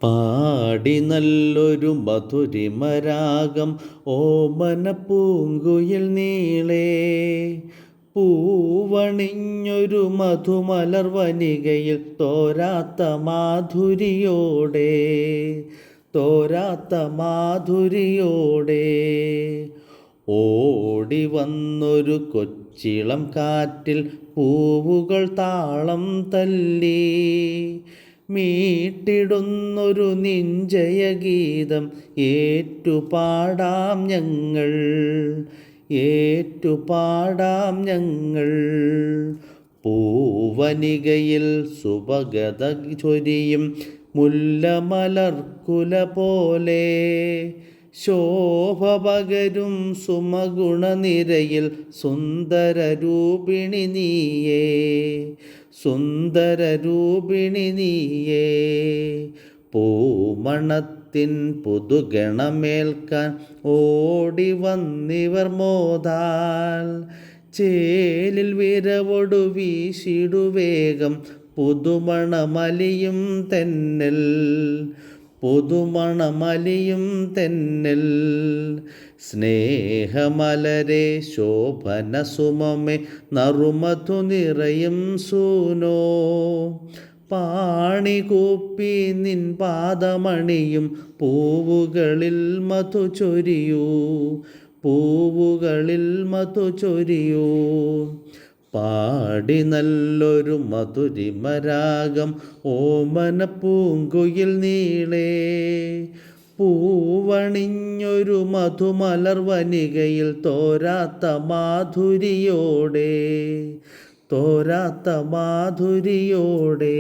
പാടി നല്ലൊരു മധുരിമരാഗം ഓമന പൂങ്കുയിൽ നീളേ. പൂവണിഞ്ഞൊരു മധുമലർ വനികയിൽ തോരാത്ത മാധുരിയോടെ, തോരാത്ത മാധുരിയോടെ. ഓടി വന്നൊരു കൊച്ചിളം കാറ്റിൽ പൂവുകൾ താളം തല്ലി. മീട്ടിടുന്നൊരു നിഞ്ചയഗീതം ഏറ്റുപാടാം ഞങ്ങൾ, ഏറ്റുപാടാം ഞങ്ങൾ. പൂവനികയിൽ സുഭഗത ചൊരിയും മുല്ലമലർക്കുല പോലെ, ശോഭ പകരും സുമഗുണനിരയിൽ സുന്ദരരൂപിണി നീയേ, സുന്ദരരൂപിണി നീയേ. പൂമണത്തിൻ പുതുഗണമേൽക്കാൻ ഓടി വന്നിവർ മോദാൽ, ചേലിൽ വിരവൊടു വീശിടുവേഗം പുതുമണമലിയും തെന്നൽ, പുതുമണമലിയും തെന്നൽ. സ്നേഹമലരെ ശോഭന സുമമേ നറുമധു നിറയും സൂനോ, പാണികൂപ്പി നിൻ പാദമണിയും പൂവുകളിൽ മധു ചൊരിയൂ, പൂവുകളിൽ മധു ചൊരിയൂ. പാടി നല്ലൊരു മധുരിമരാഗം ഓമന പൂങ്കുയിൽ നീളേ. പൂവണിഞ്ഞൊരു മധുമലർ വനികയിൽ തോരാത്ത മാധുരിയോടെ, തോരാത്ത മാധുരിയോടെ.